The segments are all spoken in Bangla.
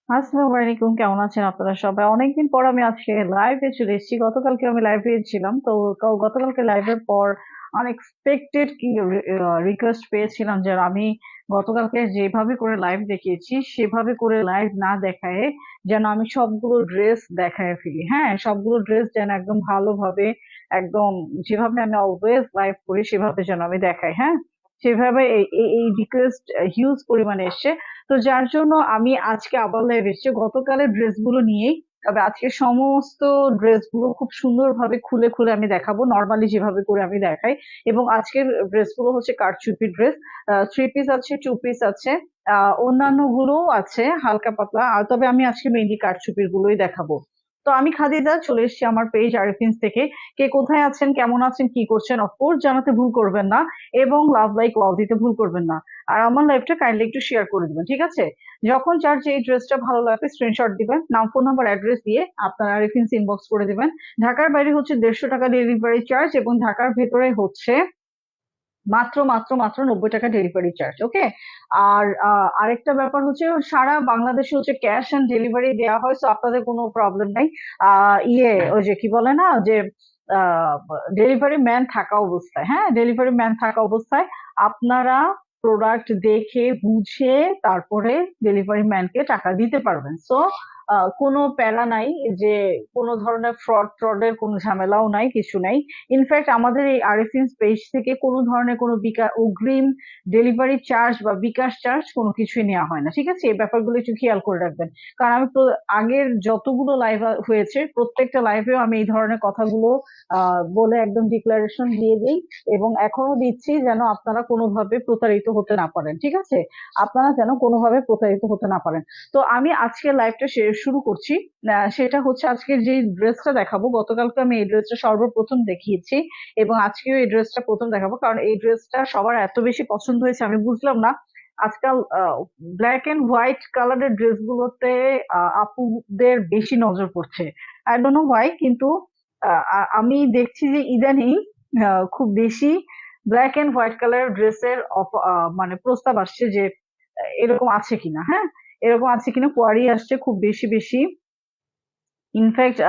আসসালামু আলাইকুম, কেমন আছেন আপনারা সবাই? অনেকদিন পর আমি আজকে লাইভে চলে এসেছি। গতকালকে আমি লাইভে ছিলাম, তো গতকালকে লাইভের পর আনএক্সপেক্টেড কি রিকোয়েস্ট পেয়েছিলাম যে আমি গতকালকে যেভাবে করে লাইভ দেখিয়েছি সেভাবে করে লাইভ না দেখায় যেন আমি সবগুলো ড্রেস দেখায় ফেলি। হ্যাঁ, সবগুলো ড্রেস যেন একদম ভালোভাবে, একদম যেভাবে আমি অলওয়েজ লাইভ করি সেভাবে যেন আমি দেখাই। হ্যাঁ, সেভাবে এই রিকোয়েস্ট হিউজ পরিমাণে এসছে। তো যার জন্য আমি আজকে আবার লাইভ এসেছি গতকালের ড্রেসগুলো নিয়েই। তবে আজকে সমস্ত ড্রেসগুলো খুব সুন্দরভাবে খুলে খুলে আমি দেখাবো, নর্মালি যেভাবে করে আমি দেখাই। এবং আজকের ড্রেসগুলো হচ্ছে কারচুপি ড্রেস। থ্রি পিস আছে, টু পিস আছে, অন্যান্য গুলোও আছে হালকা পাতলা। তবে আমি আজকে মেইনলি কারচুপির গুলোই দেখাবো। তো আমি খাদিজা চলে এসেছি আমার পেজ আরিফিন্স থেকে। কে কোথায় আছেন, কেমন আছেন, কি করছেন, অফকোর্স জানাতে ভুল করবেন না। এবং লাভ লাইক ওয়াও দিতে ভুল করবেন না। আর আমার লাইভটা কাইন্ডলি একটু শেয়ার করে দিবেন, ঠিক আছে? যখন যার যে ড্রেসটা ভালো লাগে স্ক্রিনশট দিবেন, নাম, ফোন নাম্বার, অ্যাড্রেস দিয়ে আপনারা রেফারেন্স ইনবক্স করে দিবেন। ঢাকার বাইরে হচ্ছে 150 টাকা ডেলিভারি চার্জ, এবং ঢাকার ভেতরে হচ্ছে মাত্র মাত্র মাত্র 90 টাকা ডেলিভারি চার্জ। ওকে। আর আরেকটা ব্যাপার হচ্ছে সারা বাংলাদেশে হচ্ছে ক্যাশ অন ডেলিভারি দেওয়া হয়, তো আপনাদের কোনো প্রবলেম নাই। ওই যে কি বলে না, যে ডেলিভারি ম্যান থাকা অবস্থায়, হ্যাঁ, ডেলিভারি ম্যান থাকা অবস্থায় আপনারা প্রোডাক্ট দেখে বুঝে তারপরে ডেলিভারি ম্যানকে টাকা দিতে পারবেন। সো কোনো প্যারা নাই, যে কোনো ধরনের ফ্রডের কোনো ঝামেলাও নাই, কিছু নাই। ইনফ্যাক্ট আমাদের এই আরএফএস পেজ থেকে কোনো ধরনের কোনো অগ্রিম ডেলিভারি চার্জ বা বিকাশ চার্জ কোনো কিছুই নেওয়া হয় না, ঠিক আছে? এই ব্যাপারগুলো একটু খেয়াল করে রাখবেন। কারণ আমি আগের যতগুলো লাইভ হয়েছে প্রত্যেকটা লাইভেও আমি এই ধরনের কথাগুলো বলে একদম ডিক্লারেশন দিয়ে দিই, এবং এখনো দিচ্ছি, যেন আপনারা কোনোভাবে প্রতারিত হতে না পারেন, ঠিক আছে? আপনারা যেন কোনোভাবে প্রতারিত হতে না পারেন। তো আমি আজকে লাইভটা শুরু করছি। সেটা হচ্ছে আজকের যে ড্রেসটা দেখাবো, গতকালকে আমি এই ড্রেসটা সর্বপ্রথম দেখিয়েছি, এবং আজকেও এই ড্রেসটা প্রথম দেখাবো, কারণ এই ড্রেসটা সবার এত বেশি পছন্দ হয়েছে আমি বুঝলাম না। আজকাল ব্ল্যাক এন্ড হোয়াইট কালারের ড্রেসগুলোতে আপুদের বেশি নজর পড়ছে। আই ডোন্ট নো হোয়াই, কিন্তু আমি দেখছি যে ইদানিং খুব বেশি ব্ল্যাক এন্ড হোয়াইট কালারের ড্রেসের মানে প্রস্তাব আসছে, যে এরকম আছে কিনা। হ্যাঁ, এরকম আছে কিনা কোয়ারি আসছে খুব বেশি বেশি। ইনফ্যাক্ট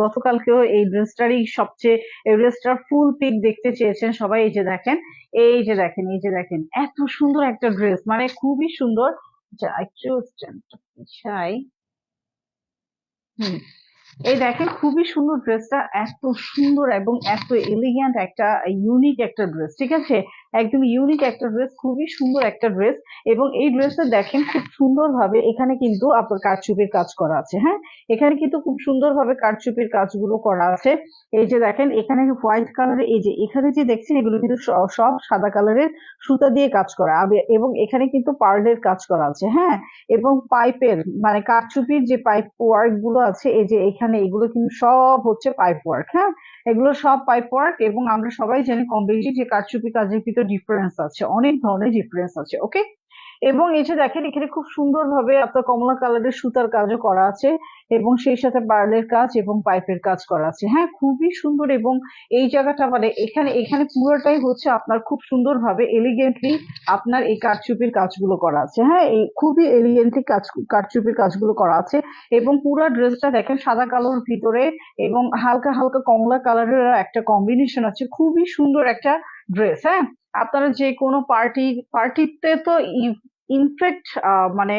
গতকালকেও এই ড্রেসটারই সবচেয়ে, এই ড্রেসটার ফুল পিক দেখতে চেয়েছেন সবাই। এই যে দেখেন, এই যে দেখেন, এই যে দেখেন, এত সুন্দর একটা ড্রেস, মানে খুবই সুন্দর। আচ্ছা, একটু স্ট্যান্ডটা পিছাই। হুম, এই দেখেন খুবই সুন্দর ড্রেসটা, এত সুন্দর এবং এত এলিগ্যান্ট একটা ইউনিক একটা ড্রেস, ঠিক আছে? একদম ইউনিক একটা ড্রেস, খুবই সুন্দর একটা ড্রেস। এবং এই ড্রেসটা দেখেন খুব সুন্দর ভাবে এখানে কিন্তু আপনার কারচুপির কাজ করা আছে। হ্যাঁ, এখানে কিন্তু খুব সুন্দর ভাবে কারচুপির কাজগুলো করা আছে। এই যে দেখেন এখানে হোয়াইট কালারের, এই যে এখানে যে দেখছেন এগুলো কিন্তু সব সাদা কালারের সুতা দিয়ে কাজ করা, এবং এখানে কিন্তু পার্লের কাজ করা আছে। হ্যাঁ, এবং পাইপের, মানে কারচুপির যে পাইপ ওয়ার্ক গুলো আছে, এই যে এখানে এগুলো কিন্তু সব হচ্ছে পাইপ ওয়ার্ক। হ্যাঁ, এগুলো সব পাইপ ওয়ার্ক, এবং আমরা সবাই জানি কম বেশি যে কারচুপি কাজের ভিতর ডিফারেন্স আছে, অনেক ধরনের ডিফারেন্স আছে। ওকে। এবং এই যে দেখেন এখানে খুব সুন্দর ভাবে আপনার কমলা কালারের সুতার কাজও করা আছে, এবং সেই সাথে পার্লের কাজ এবং পাইপের কাজ করা আছে। হ্যাঁ, খুবই সুন্দর। এবং এই জায়গাটা মানে এখানে এখানে পুরোটাই হচ্ছে আপনার খুব সুন্দর ভাবে এলিগেন্টলি আপনার এই কারচুপির কাজগুলো করা আছে। হ্যাঁ, এই খুবই এলিগেন্টলি কারচুপির কাজগুলো করা আছে। এবং পুরো ড্রেসটা দেখেন সাদা কালোর ভিতরে এবং হালকা হালকা কমলা কালারের একটা কম্বিনেশন আছে, খুবই সুন্দর একটা ড্রেস। হ্যাঁ, আপনারা যে কোনো পার্টিতে তো ইনফ্যাক্ট মানে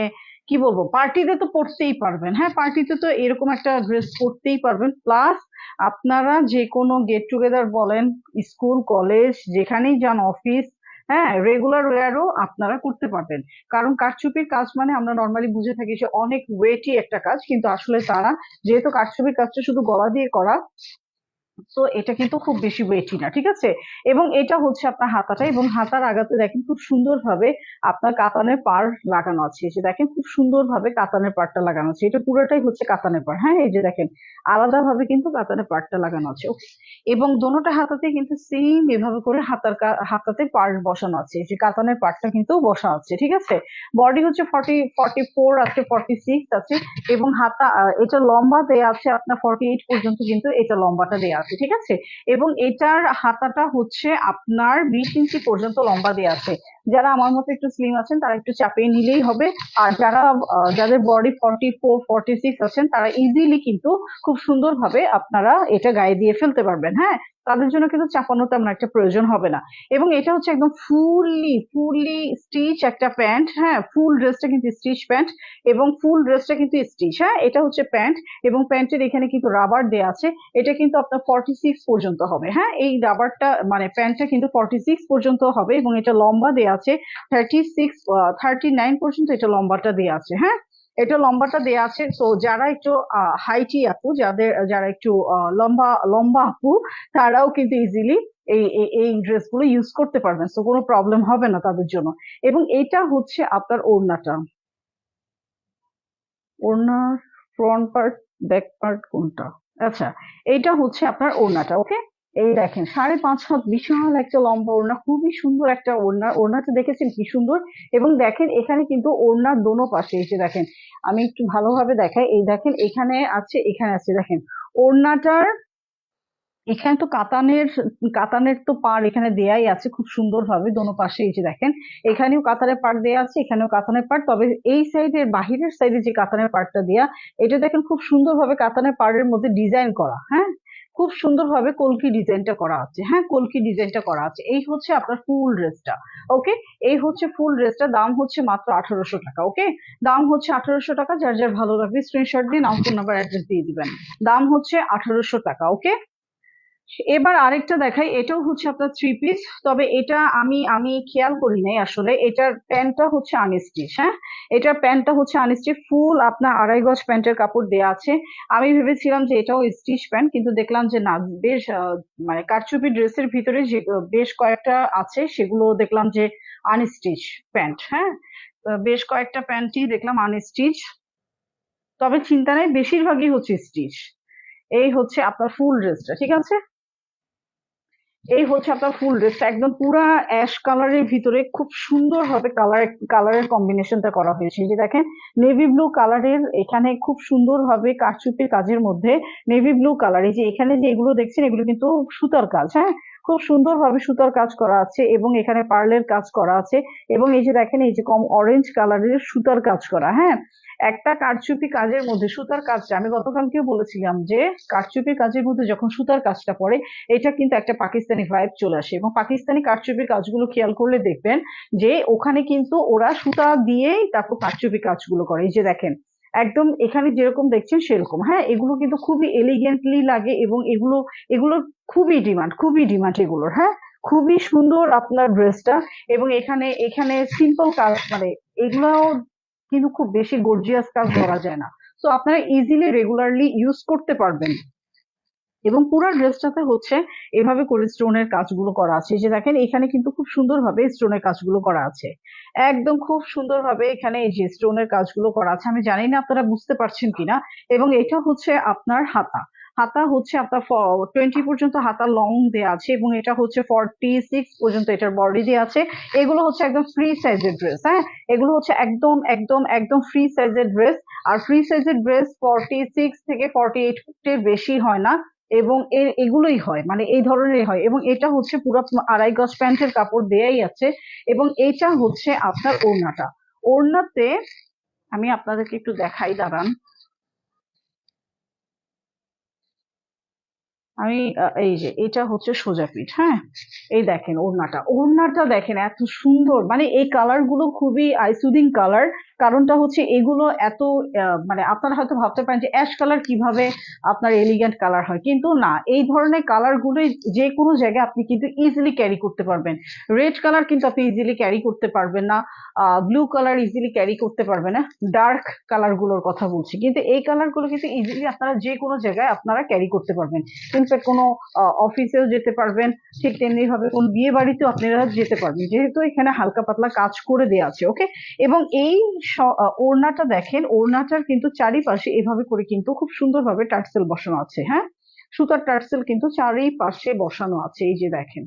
কি বলবো, পার্টিতে তো পড়তেই পারবেন। হ্যাঁ, পার্টিতে তো এরকম একটা ড্রেস পরতেই পারবেন। প্লাস আপনারা যে কোনো গেট টুগেদার বলেন, স্কুল কলেজ যেখানেই যান, অফিস, হ্যাঁ, রেগুলার ওয়্যারও আপনারা করতে পারবেন। কারণ কারচুপির কাজ মানে আমরা নর্মালি বুঝে থাকি যে অনেক ওয়েটি একটা কাজ, কিন্তু আসলে তারা, যেহেতু কারচুপির কাজটা শুধু গলা দিয়ে করা, তো এটা কিন্তু খুব বেশি ওয়েটি না, ঠিক আছে? এবং এটা হচ্ছে আপনার হাতাটা, এবং হাতার আগাতে দেখেন খুব সুন্দর ভাবে আপনার কাতানের পাড় লাগানো আছে। এই যে দেখেন খুব সুন্দর ভাবে কাতানের পাড়টা লাগানো আছে, এটা পুরোটাই হচ্ছে কাতানের পাড়। হ্যাঁ, এই যে দেখেন আলাদা ভাবে কিন্তু কাতানের পাড়টা লাগানো আছে। ওকে। এবং দোনোটা হাতাতে কিন্তু সেম এভাবে করে হাতাতে পাড় বসানো আছে, এই যে কাতানের পাড়টা কিন্তু বসা আছে, ঠিক আছে? বডি হচ্ছে 44 আছে, 46 আছে। এবং হাতা এটা লম্বা দেয়া আছে আপনার 48 পর্যন্ত, কিন্তু এটা লম্বাটা দেয়া আছে, ঠিক আছে। এবং এটার হাতাটা হচ্ছে আপনার 20 ইঞ্চি পর্যন্ত লম্বা দেওয়া আছে। যারা আমার মতো একটু স্লিম আছেন তারা একটু চাপিয়ে নিলেই হবে। আর যারা যাদের বডি 44 46 আছেন তারা ইজিলি কিন্তু খুব সুন্দরভাবে আপনারা এটা গায়ে দিয়ে ফেলতে পারবেন। হ্যাঁ, তাদের জন্য কিন্তু চাপানো তেমন একটা প্রয়োজন হবে না। এবং এটা হচ্ছে একদম ফুললি স্টিচ একটা প্যান্ট। হ্যাঁ, ফুল ড্রেসটা কিন্তু স্টিচ প্যান্ট এবং ফুল ড্রেসটা কিন্তু স্টিচ। হ্যাঁ, এটা হচ্ছে প্যান্ট এবং প্যান্টের এখানে কিন্তু রাবার দেয়া আছে। এটা কিন্তু আপনার 46 পর্যন্ত হবে। হ্যাঁ, এই রাবারটা মানে প্যান্টটা কিন্তু 46 পর্যন্ত হবে এবং এটা লম্বা দেয়া আছে 36 39 পর্যন্ত এটা লম্বাটা দেয়া আছে। হ্যাঁ, এটা লম্বাটা দেয়া আছে। তো যারা একটু হাইটি আপু, যারা একটু লম্বা লম্বা আপু, তারাও কিন্তু ইজিলি এই ড্রেসগুলো ইউজ করতে পারবেন। তো কোনো প্রবলেম হবে না তাদের জন্য। এবং এটা হচ্ছে আপনার ওড়নাটা। ওড়নার ফ্রন্ট পার্ট ব্যাক পার্ট কোনটা? আচ্ছা, এইটা হচ্ছে আপনার ওড়নাটা। ওকে, এই দেখেন 5.5 হাত বিশাল একটা লম্বা ওড়না, খুবই সুন্দর একটা ওড়না। ওড়নাটা দেখেছেন কি সুন্দর। এবং দেখেন এখানে কিন্তু ওড়নার দোনো পাশে এসে দেখেন, আমি একটু ভালোভাবে দেখাই। এই দেখেন এখানে আছে, এখানে আছে, দেখেন ওড়নাটার এখানে তো কাতানের তো পাড় এখানে দেয়াই আছে খুব সুন্দরভাবে দোনো পাশে। এই যে দেখেন এখানেও কাতানের পাড় দেয়া আছে, এখানেও কাতানের পাড়। তবে এই সাইডের বাহিরের সাইডে যে কাতানের পাড়টা দেয়া, এটা দেখেন খুব সুন্দরভাবে কাতানের পাড়ের মধ্যে ডিজাইন করা। হ্যাঁ, খুব সুন্দরভাবে কলকি ডিজাইনটা করা আছে। হ্যাঁ, কলকি ডিজাইনটা করা আছে। এই হচ্ছে আপনার ফুল ড্রেসটা। ওকে, এই হচ্ছে ফুল ড্রেসটা। দাম হচ্ছে মাত্র 1800 টাকা। ওকে, দাম হচ্ছে 1800 টাকা। যার যার ভালো লাগবে স্ক্রিনশট দিন, নাম ফোন নাম্বার অ্যাড্রেস দিয়ে দিবেন। দাম হচ্ছে 1800 টাকা। ওকে, এবার আরেকটা দেখাই। এটাও হচ্ছে আপনার থ্রি পিস। তবে এটা আমি আমি খেয়াল করি নাই আসলে। এটার প্যান্টটা হচ্ছে আনস্টিচ। হ্যাঁ, এটার প্যান্টটা হচ্ছে আনস্টিচ। ফুল আপনার 2.5 গজ প্যান্টের কাপড় দেয়া আছে। আমি ভেবেছিলাম যে এটাও স্টিচ প্যান্ট, কিন্তু দেখলাম যে না, বেশ মানে কারচুপি ড্রেসের ভিতরে যে বেশ কয়েকটা আছে সেগুলো দেখলাম যে আনস্টিচ প্যান্ট। হ্যাঁ, বেশ কয়েকটা প্যান্টই দেখলাম আনস্টিচ। তবে চিন্তা নেই, বেশিরভাগই হচ্ছে স্টিচ। এই হচ্ছে আপনার ফুল ড্রেসটা, ঠিক আছে। এই হচ্ছে আপনার ফুল ড্রেসটা, একদম পুরা অ্যাশ কালারের ভিতরে খুব সুন্দর ভাবে কালারের কম্বিনেশনটা করা হয়েছে। এই যে দেখেন নেভি ব্লু কালারের, এখানে খুব সুন্দর ভাবে কারচুপির কাজের মধ্যে নেভি ব্লু কালার। এই যে এখানে যে এগুলো দেখছেন এগুলো কিন্তু সুতার কাজ। হ্যাঁ, খুব সুন্দর ভাবে সুতার কাজ করা আছে এবং এখানে পার্লের কাজ করা আছে। এবং এই যে দেখেন এই যে কম অরেঞ্জ কালারের সুতার কাজ করা। হ্যাঁ, একটা কারচুপি কাজের মধ্যে সুতার কাজটা, আমি গতকালকেও বলেছিলাম যে কারচুপি কাজের মধ্যে যখন সুতার কাজটা পড়ে এটা কিন্তু একটা পাকিস্তানি ভাইব চলে আসে। এবং পাকিস্তানি কারচুপির কাজগুলো খেয়াল করলে দেখবেন যে ওখানে কিন্তু ওরা সুতা দিয়েই তারপর কারচুপি কাজগুলো করে। এই যে দেখেন একদম এখানে যেরকম দেখছেন সেরকম। হ্যাঁ, এগুলো কিন্তু খুবই এলিগেন্টলি লাগে এবং এগুলো এগুলো খুবই ডিমান্ড এগুলোর। হ্যাঁ, খুবই সুন্দর আপনার ড্রেসটা। এবং এখানে এখানে সিম্পল কাজ, মানে এগুলো কিন্তু খুব বেশি গর্জিয়াস কাজ করা যায় না। তো আপনারা ইজিলি রেগুলারলি ইউজ করতে পারবেন। এবং পুরো ড্রেসটাতে হচ্ছে এভাবে করে স্টোনের কাজগুলো করা আছে। এই যে দেখেন এখানে কিন্তু খুব সুন্দরভাবে স্টোনের কাজগুলো করা আছে। একদম খুব সুন্দরভাবে এখানে এই যে স্টোনের কাজগুলো করা আছে। আমি জানি না আপনারা বুঝতে পারছেন কিনা। এবং এটা হচ্ছে আপনার হাতা। হাতা হচ্ছে আপনার 20 পর্যন্ত হাতা লং দেয়া আছে এবং এটা হচ্ছে 46 পর্যন্ত এটার বডি দেয়া আছে। এগুলো হচ্ছে একদম ফ্রি সাইজের ড্রেস। হ্যাঁ, এগুলো হচ্ছে একদম একদম একদম ফ্রি সাইজের ড্রেস। আর ফ্রি সাইজের ড্রেস 46 থেকে 48 এর বেশি হয় না। এবং এগুলোই হয়, মানে এই ধরনেরই হয়। এবং এটা হচ্ছে পুরো 2.5 গজ প্যান্টের কাপড় দেয়াই আছে। এবং এইটা হচ্ছে আপনার ওড়নাটা। ওড়নাতে আমি আপনাদেরকে একটু দেখাই, দাঁড়ান। আমি এই যে এটা হচ্ছে সোজা পিঠ। হ্যাঁ, এই দেখেন ওড়নাটা দেখেন এত সুন্দর, মানে এই কালার গুলো খুবই আইসুদিং কালার। কারণটা হচ্ছে এগুলো এত মানে আপনারা হয়তো ভাবতে পারেন যে অ্যাশ কালার কিভাবে আপনার এলিগেন্ট কালার হয়, কিন্তু না, এই ধরনের কালার গুলোই যে কোনো জায়গায় আপনি কিন্তু ইজিলি ক্যারি করতে পারবেন। রেড কালার কিন্তু আপনি ইজিলি ক্যারি করতে পারবেন না, ব্লু কালার ইজিলি ক্যারি করতে পারবেন না। ডার্ক কালার গুলোর কথা বলছি, কিন্তু এই কালার গুলো কিন্তু ইজিলি আপনারা যে কোনো জায়গায় আপনারা ক্যারি করতে পারবেন। ইনফ্যাক্ট কোনো অফিসেও যেতে পারবেন, ঠিক তেমনি ভাবে কোন বিয়ে বাড়িতেও আপনারা যেতে পারবেন, যেহেতু এখানে হালকা পাতলা কাজ করে দেওয়া আছে। ওকে, এবং এই ওড়নাটা দেখেন, ওড়নাটার কিন্তু চারিপাশে এভাবে করে কিন্তু খুব সুন্দরভাবে টার্সেল বসানো আছে। হ্যাঁ, সুতার টার্সেল কিন্তু চারিপাশে বসানো আছে। এই যে দেখেন,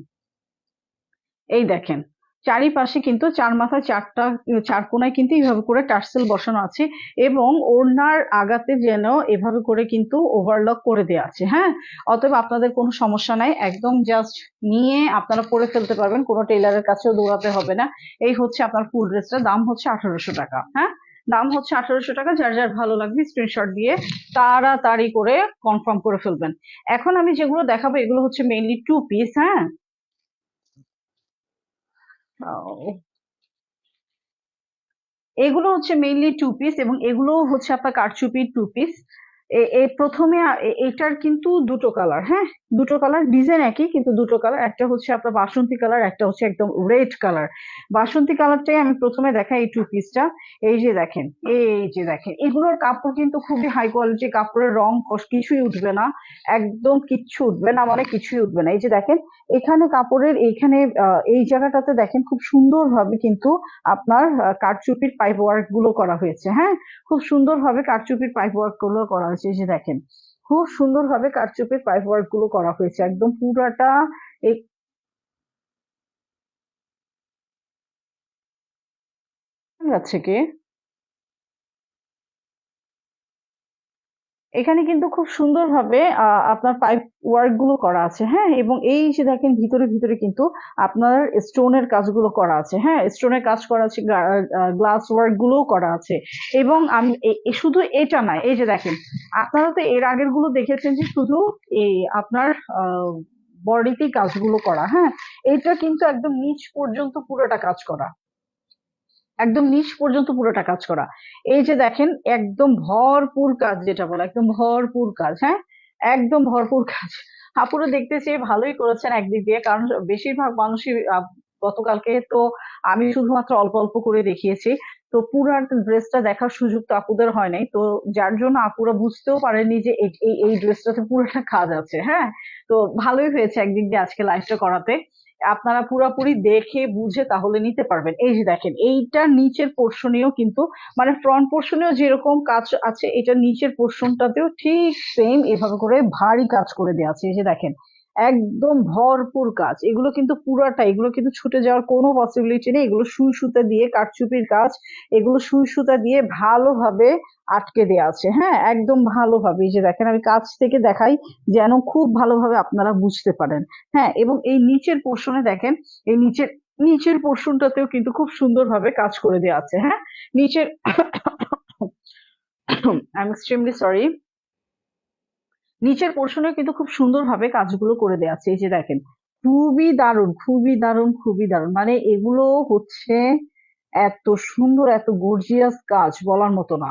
এই দেখেন চারিপাশে কিন্তু চার মাথায় চারটা, চার কোনায় কিন্তু এইভাবে করে টার্সেল বসানো আছে, এবং ওড়নার আগাতে যেন এভাবে করে কিন্তু ওভারলক করে দেওয়া আছে। হ্যাঁ, অতএব আপনাদের কোনো সমস্যা নাই, একদম জাস্ট নিয়ে আপনারা পরে ফেলতে পারবেন, কোনো টেইলারের কাছেও দৌড়াতে হবে না। এই হচ্ছে আপনার ফুল ড্রেসটা, দাম হচ্ছে 1800 টাকা। হ্যাঁ, দাম হচ্ছে 1800 টাকা। যার যার ভালো লাগবে স্ক্রিনশট দিয়ে তাড়াতাড়ি করে কনফার্ম করে ফেলবেন। এখন আমি যেগুলো দেখাবো এগুলো হচ্ছে মেইনলি টু পিস। হ্যাঁ, এগুলো হচ্ছে মেইনলি টু পিস, এবং এগুলো হচ্ছে আপনার কারচুপির টু পিস। প্রথমে এটার কিন্তু দুটো কালার। হ্যাঁ, দুটো কালার, ডিজাইন একই কিন্তু দুটো কালার, একটা হচ্ছে আপনার বাসন্তী কালার, একটা হচ্ছে একদম রেড কালার। বাসন্তী কালারটাই আমি প্রথমে দেখাই এই টু পিসটা। এই যে দেখেন, এই যে দেখেন, এগুলোর কাপড় কিন্তু খুবই হাই কোয়ালিটি, কাপড়ের রং কিছুই উঠবে না, একদম কিচ্ছু উঠবে না, মানে কিছুই উঠবে না। এই যে দেখেন, এখানে কাপড়ের এইখানে এই জায়গাটাতে দেখেন খুব সুন্দরভাবে কিন্তু আপনার কারচুপির পাইপ ওয়ার্ক গুলো করা হয়েছে। হ্যাঁ, খুব সুন্দরভাবে কারচুপির পাইপ ওয়ার্ক গুলো করা হয়েছে। এই যে দেখেন, খুব সুন্দরভাবে কারচুপির পাইপ ওয়ার্ক গুলো করা হয়েছে একদম পুরাটা। এই যাচ্ছে কি, এখানে কিন্তু খুব সুন্দরভাবে আপনার পাইপ ওয়ার্ক গুলো করা আছে। হ্যাঁ, এবং এই যে দেখেন ভিতরে ভিতরে কিন্তু আপনার স্টোনের কাজগুলো করা আছে। হ্যাঁ, স্টোনের কাজ করা আছে, গ্লাস ওয়ার্ক গুলোও করা আছে। এবং আমি শুধু এটা নয়, এই যে দেখেন, আপনারা তো এর আগের গুলো দেখেছেন যে শুধু এই আপনার বডিতেই কাজগুলো করা। হ্যাঁ, এটা কিন্তু একদম নিচ পর্যন্ত পুরোটা কাজ করা, একদম নিচ পর্যন্ত পুরোটা কাজ করা। এই যে দেখেন, একদম ভরপুর কাজ, যেটা বলে একদম ভরপুর কাজ। হ্যাঁ, একদম ভরপুর কাজ। আপুরা দেখতে চেয়ে ভালোই করেছেন একদিক দিয়ে, কারণ বেশিরভাগ মানুষই গতকালকে তো আমি শুধুমাত্র অল্প অল্প করে দেখিয়েছি, তো পুরো ড্রেসটা দেখার সুযোগ তো আপুদের হয় নাই, তো যার জন্য আপুরা বুঝতেও পারেনি যে এই ড্রেসটাতে পুরোটা কাজ আছে। হ্যাঁ, তো ভালোই হয়েছে একদিক দিয়ে আজকে লাইভটা করাতে, আপনারা পুরাপুরি দেখে বুঝে তাহলে নিতে পারবেন। এই যে দেখেন, এইটার নিচের পোর্শনেও কিন্তু, মানে ফ্রন্ট পোর্শনেও যেরকম কাজ আছে, এটা নিচের পোর্শনটাতেও ঠিক সেম এভাবে করে ভারী কাজ করে দেওয়া আছে। এই যে দেখেন, একদম ভরপুর কাজ, এগুলো কিন্তু পুরাটা, এগুলো কিন্তু ছুটে যাওয়ার কোনো পসিবিলিটি নেই, এগুলো সুই সুতা দিয়ে কারচুপির কাজ, এগুলো সুই সুতা দিয়ে ভালোভাবে আটকে দেওয়া আছে। হ্যাঁ, একদম ভালোভাবে। এই যে দেখেন, আমি কাছ থেকে দেখাই যেন খুব ভালোভাবে আপনারা বুঝতে পারেন। হ্যাঁ, এবং এই নিচের পোর্শনে দেখেন, এই নিচের নিচের পোর্শনটাতেও কিন্তু খুব সুন্দরভাবে কাজ করে দেওয়া আছে। হ্যাঁ, নিচের আই এম এক্সট্রিমলি সরি, নিচের পোর্শনে কিন্তু খুব সুন্দরভাবে কাজগুলো করে দেওয়া আছে। এই যে দেখেন, খুবই দারুণ, খুবই দারুণ, খুবই দারুণ, মানে এগুলো হচ্ছে এত সুন্দর, এত গর্জিয়াস কাজ বলার মতো না।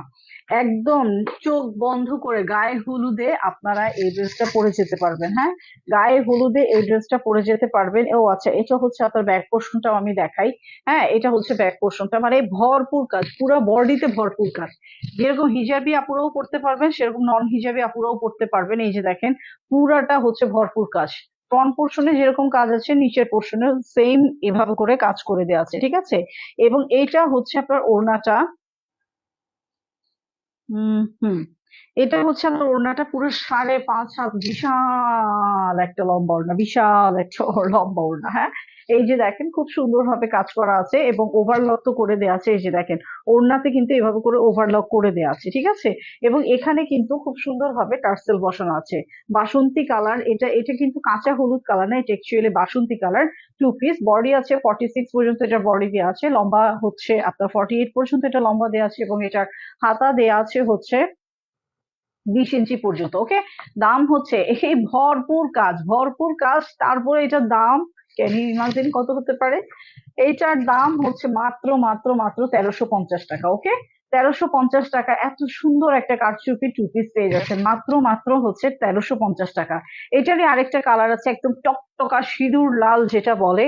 একদম চোখ বন্ধ করে গায়ে হলুদে আপনারা এই ড্রেসটা পরে যেতে পারবেন। হ্যাঁ, গায়ে হলুদে এই ড্রেসটা পরে যেতে পারবেন। ও আচ্ছা, এটা হচ্ছে আপনার ব্যাক পোর্শনটাও আমি দেখাই। হ্যাঁ, এটা হচ্ছে ব্যাক পোর্শনটা, মানে ভরপুর কাজ, পুরো বডিতে ভরপুর কাজ। যেরকম হিজাবি আপুরাও পড়তে পারবেন, সেরকম নন হিজাবি আপুরাও পড়তে পারবেন। এই যে দেখেন, পুরাটা হচ্ছে ভরপুর কাজ। ফ্রন্ট পোর্শনে যেরকম কাজ আছে, নিচের পোর্শনে সেম এভাবে করে কাজ করে দেওয়া আছে। ঠিক আছে, এবং এইটা হচ্ছে আপনার ওড়নাটা। হুম, এটা হচ্ছে আপনার ওড়নাটা পুরো 5.5 হাত, বিশাল একটা লম্বা ওড়না, বিশাল একটা লম্বা ওড়না। হ্যাঁ, এই যে দেখেন, খুব সুন্দরভাবে কাজ করা আছে এবং ওভারলক তো করে দেওয়া আছে। এই যে দেখেন, ওড়নাতে কিন্তু এভাবে করে ওভারলক করে দেওয়া আছে। ঠিক আছে, এবং এখানে কিন্তু খুব সুন্দরভাবে টার্সেল বসানো আছে। বাসন্তী কালার, এটা এটা কিন্তু কাঁচা হলুদ কালার না, এটা অ্যাকচুয়ালি বাসন্তী কালার। টু পিস, বডি আছে 46 পর্যন্ত, এটা বডি দেওয়া আছে, লম্বা হচ্ছে আপনার 48 পর্যন্ত এটা লম্বা দেওয়া আছে, এবং এটার হাতা দেয়া আছে হচ্ছে 20 ইঞ্চি পর্যন্ত। ওকে, দাম হচ্ছে এই ভরপুর কাজ, ভরপুর কাজ, তারপরে এটার দাম ক্যান ইউ ইমাজিন কত হতে পারে? এইটার দাম হচ্ছে মাত্র মাত্র মাত্র 1350 টাকা। ওকে, 1350 টাকা এত সুন্দর একটা কারচুপি টু পিস পেয়ে যাচ্ছেন মাত্র মাত্র হচ্ছে 1350 টাকা। এটারই আরেকটা কালার আছে, একদম টকটকা সিঁদুর লাল যেটা বলে,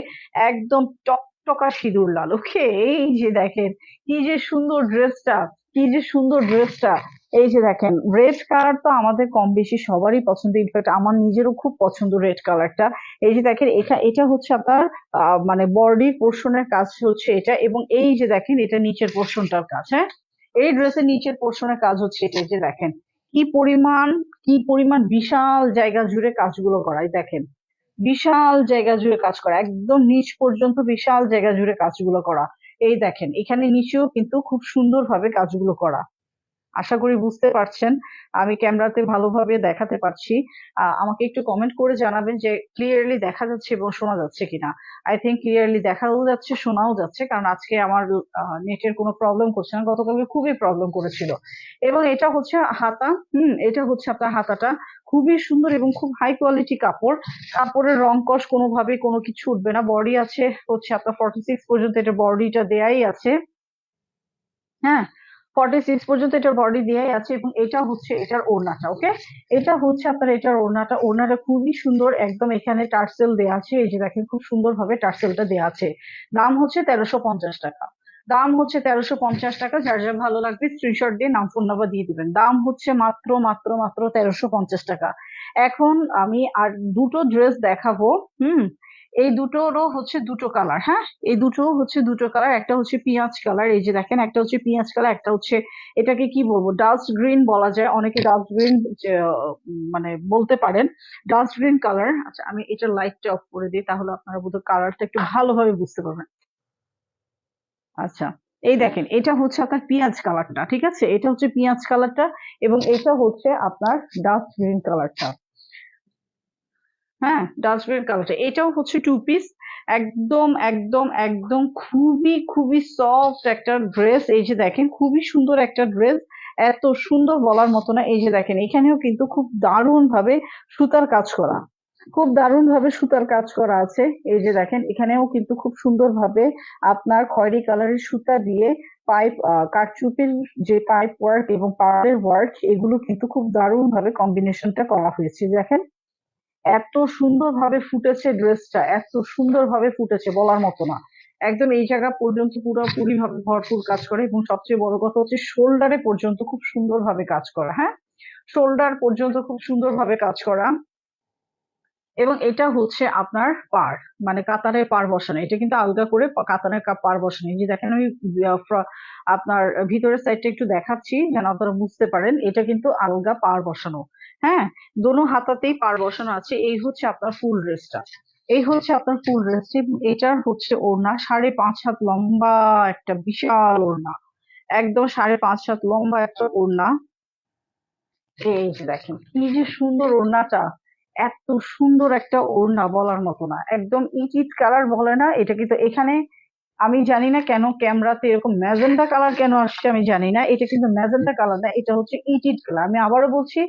একদম টকটকা সিঁদুর লাল। ওকে, এই যে দেখেন, কি যে সুন্দর ড্রেসটা, কি যে সুন্দর ড্রেসটা। এই যে দেখেন, রেড কালার তো আমাদের কম বেশি সবারই পছন্দ, ইনফ্যাক্ট আমার নিজেরও খুব পছন্দ রেড কালারটা। এই যে দেখেন, এটা এটা হচ্ছে আপনার মানে বডি পোর্শনের কাজ হচ্ছে এটা, এবং এই যে দেখেন, এটা নিচের পোর্শনটার কাজ। হ্যাঁ, এই ড্রেসের নিচের পোর্শনের কাজ হচ্ছে এটা। এই যে দেখেন, কি পরিমাণ, কি পরিমাণ বিশাল জায়গা জুড়ে কাজগুলো করাই দেখেন, বিশাল জায়গা জুড়ে কাজ করা, একদম নিচ পর্যন্ত বিশাল জায়গা জুড়ে কাজগুলো করা। এই দেখেন এখানে নিচেও কিন্তু খুব সুন্দরভাবে কাজগুলো করা। আশা করি বুঝতে পারছেন, আমি ক্যামেরাতে ভালোভাবে দেখাতে পারছি। আমাকে একটু কমেন্ট করে জানাবেন যে ক্লিয়ারলি দেখা যাচ্ছে এবং শোনা যাচ্ছে কিনা। আই থিঙ্ক ক্লিয়ারলি দেখাও যাচ্ছে, শোনাও যাচ্ছে, কারণ আজকে আমার নেটের কোনো প্রবলেম করছে না, গতকালকে খুবই প্রবলেম করেছিল। এবং এটা হচ্ছে হাতা, এটা হচ্ছে আপনার হাতাটা, খুবই সুন্দর এবং খুব হাই কোয়ালিটি কাপড়। কাপড়ের রং কস কোনোভাবে কোনো কিছু উঠবে না। বডি আছে হচ্ছে আপনার 46 পর্যন্ত, এটা বডিটা দেয়াই আছে। হ্যাঁ, 46 পর্যন্ত এটার বডি দেয়াই আছে, এবং এটা হচ্ছে এটার ওড়নাটা। ওকে, এটা হচ্ছে আপনার এটার ওড়নাটা। ওড়নাটা খুবই সুন্দর, একদম এখানে টার্সেল দেয়া আছে, এই যে দেখেন খুব সুন্দর ভাবে টার্সেলটা দেয়া আছে। দাম হচ্ছে 1350 টাকা। দাম হচ্ছে 1350 টাকা। যার যার ভালো লাগবে স্ক্রিনশট দিয়ে নাম ফোন নাম্বার দিয়ে দিবেন। দাম হচ্ছে মাত্র মাত্র মাত্র 1350 টাকা। এখন আমি আর দুটো ড্রেস দেখাবো। হুম, এই দুটোরও হচ্ছে দুটো কালার। হ্যাঁ, এই দুটো হচ্ছে দুটো কালার, একটা হচ্ছে পেঁয়াজ কালার, এই যে দেখেন একটা হচ্ছে পেঁয়াজ কালার, একটা হচ্ছে এটাকে কি বলবো, ডাস্ট গ্রিন বলা যায়, অনেকে ডাস্ট গ্রিন মানে বলতে পারেন, ডাস্ট গ্রিন কালার। আচ্ছা, আমি এটা লাইটটা অফ করে দিই, তাহলে আপনারা বোধহয় কালারটা একটু ভালোভাবে বুঝতে পারবেন। আচ্ছা, এই দেখেন এটা হচ্ছে আপনার পেঁয়াজ কালারটা, ঠিক আছে, এটা হচ্ছে পেঁয়াজ কালারটা, এবং এটা হচ্ছে আপনার ডাস্ট গ্রিন কালারটা। হ্যাঁ, ডাস্টবিন কালারটা, এটাও হচ্ছে টু পিস। একদম একদম একদম খুবই খুবই সফট একটা ড্রেস। এই যে দেখেন খুবই সুন্দর একটা ড্রেস, এত সুন্দর বলার মতো না। এই যে দেখেন এখানেও কিন্তু খুব দারুণ ভাবে সুতার কাজ করা, খুব দারুণ ভাবে সুতার কাজ করা আছে। এই যে দেখেন এখানেও কিন্তু খুব সুন্দর ভাবে আপনার খয়েরি কালারের সুতা দিয়ে পাইপ, কারচুপির যে পাইপ ওয়ার্ক এবং পাড়ের ওয়ার্ক, এগুলো কিন্তু খুব দারুণ ভাবে কম্বিনেশনটা করা হয়েছে। দেখেন এত সুন্দরভাবে ফুটেছে ড্রেসটা, এত সুন্দরভাবে ফুটেছে বলার মতো না। একদম এই জায়গা পর্যন্ত পুরোপুরি ভাবে ভরপুর কাজ করে, এবং সবচেয়ে বড় কথা হচ্ছে শোল্ডারে পর্যন্ত খুব সুন্দরভাবে কাজ করা। হ্যাঁ, শোল্ডার পর্যন্ত খুব সুন্দরভাবে কাজ করা। এবং এটা হচ্ছে আপনার পাড়, মানে কাতানের পাড় বসানো, এটা কিন্তু আলগা করে কাতানের পাড় বসানো। এই যে দেখেন আমি আপনার ভিতরের সাইডটা একটু দেখাচ্ছি যেন আপনারা বুঝতে পারেন, এটা কিন্তু আলগা পাড় বসানো। হ্যাঁ, দোনো হাতাতেই পাড় বসানো আছে। এই হচ্ছে আপনার ফুল ড্রেসটা, এই হচ্ছে আপনার ফুল ড্রেসটি। এটার হচ্ছে ওড়না 5.5 হাত লম্বা, একটা বিশাল ওড়না, একদম 5.5 হাত লম্বা একটা ওড়না। এই যে দেখেন কি যে সুন্দর ওড়নাটা, এত সুন্দর একটা ওড়না বলার মতো না, একদম ইট ইট কালার বলে না এটা, কিন্তু এখানে আমি জানি না কেন ক্যামেরাতে এরকম ম্যাজেন্টা কালার কেন আসছে, আমি জানি না। এটা কিন্তু ম্যাজেন্টা কালার না, এটা হচ্ছে ইট ইট কালার। আমি আবারও বলছি,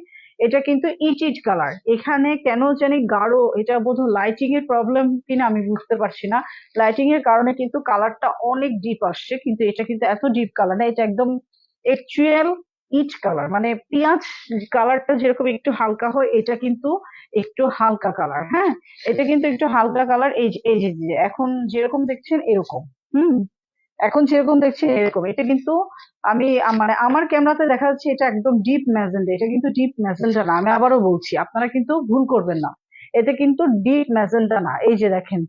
এটা কিন্তু ইট ইট কালার। এখানে কেন জানি গাঢ়, এটা বোধহয় লাইটিং এর প্রবলেম কিনা আমি বুঝতে পারছি না। লাইটিং এর কারণে কিন্তু কালারটা অনেক ডিপ আসছে, কিন্তু এটা কিন্তু এত ডিপ কালার না, এটা একদম একচুয়াল ইট কালার। মানে পেঁয়াজ কালারটা যেরকম একটু হালকা হয়, এটা কিন্তু একটু হালকা কালার। হ্যাঁ, এটা কিন্তু একটু হালকা কালার। এই যে এখন যেরকম দেখছেন এরকম। হুম, এখন যেরকম দেখছেন এরকম। এটা কিন্তু আমি মানে আমার ক্যামেরাতে দেখা যাচ্ছে এটা একদম ডিপ ম্যাজেন্টা, এটা কিন্তু ডিপ ম্যাজেন্টা না। আমি আবারও বলছি, আপনারা কিন্তু ভুল করবেন না, এটা কিন্তু ডিপ ম্যাজেন্টা না। এই যে দেখেন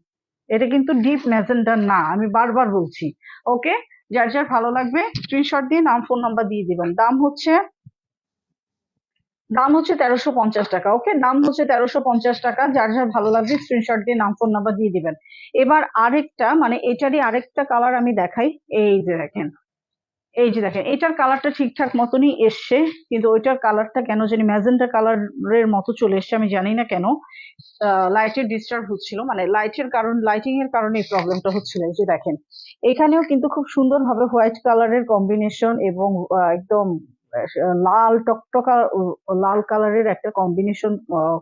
এটা কিন্তু ডিপ ম্যাজেন্টা না, আমি বারবার বলছি। ওকে, যার যার ভালো লাগবে স্ক্রিনশট দিয়ে নাম ফোন নাম্বার দিয়ে দিবেন। দাম হচ্ছে 1350 টাকা। ওকে, দাম হচ্ছে 1350 টাকা। যার যার ভালো লাগবে স্ক্রিনশট দিয়ে নাম ফোন নাম্বার দিয়ে দিবেন। এবার আরেকটা, মানে এটারই আরেকটা কালার আমি দেখাই। এই যে দেখেন, এই যে দেখেন এটার কালারটা ঠিকঠাক মতনই এসছে, কিন্তু ওইটার কালারটা কেন জানি ম্যাজেন্টা কালারের মতো চলে এসছে, আমি জানি না কেন। লাইটের ডিস্টার্ব হচ্ছিল, মানে লাইটিং এর কারণে এই প্রবলেমটা হচ্ছিল। এই যে দেখেন এখানেও কিন্তু খুব সুন্দরভাবে হোয়াইট কালারের কম্বিনেশন এবং একদম লাল টকটকা লাল কালারের একটা কম্বিনেশন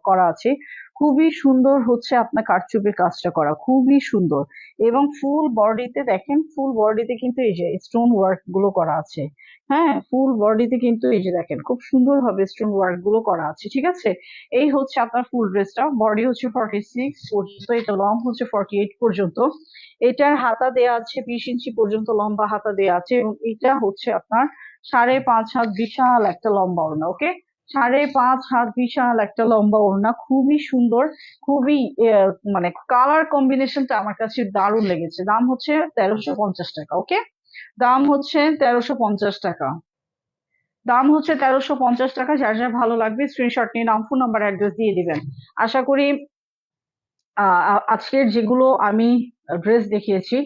করা আছে। খুবই সুন্দর হচ্ছে আপনার কারচুপির কাজটা করা, খুবই সুন্দর। এবং ফুল বডিতে দেখেন, ফুল বডিতে কিন্তু এই যে স্টোন ওয়ার্ক গুলো করা আছে। হ্যাঁ, ফুল বডিতে কিন্তু এই যে দেখেন খুব সুন্দর ভাবে স্টোন ওয়ার্ক গুলো করা আছে, ঠিক আছে। এই হচ্ছে আপনার ফুল ড্রেসটা। বডি হচ্ছে 46 পর্যন্ত, এটা লং হচ্ছে 48 পর্যন্ত। এটার হাতা দেয়া আছে 20 ইঞ্চি পর্যন্ত লম্বা হাতা দেয়া আছে, এবং এটা হচ্ছে আপনার 5.5 হাত বিশাল একটা লম্বা ওড়না। ওকে, 5.5 হাত বিশাল একটা লম্বা ওড়না, খুবই সুন্দর, খুবই মানে কালার কম্বিনেশনটা আমার কাছে দারুণ লেগেছে। দাম হচ্ছে 1350 টাকা। ওকে, দাম হচ্ছে 1350 টাকা। দাম হচ্ছে 1350 টাকা। যার যার ভালো লাগবে স্ক্রিনশট নিয়ে নাম ফোন নাম্বার অ্যাড্রেস দিয়ে দিবেন। আশা করি আজকের যেগুলো আমি ড্রেস দেখিয়েছি,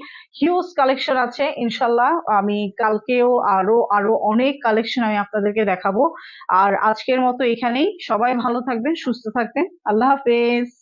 হিউজ কালেকশন আছে ইনশাল্লাহ। আমি কালকেও আরো আরো অনেক কালেকশন আমি আপনাদেরকে দেখাবো। আর আজকের মতো এখানেই, সবাই ভালো থাকবেন, সুস্থ থাকবেন। আল্লাহ হাফেজ।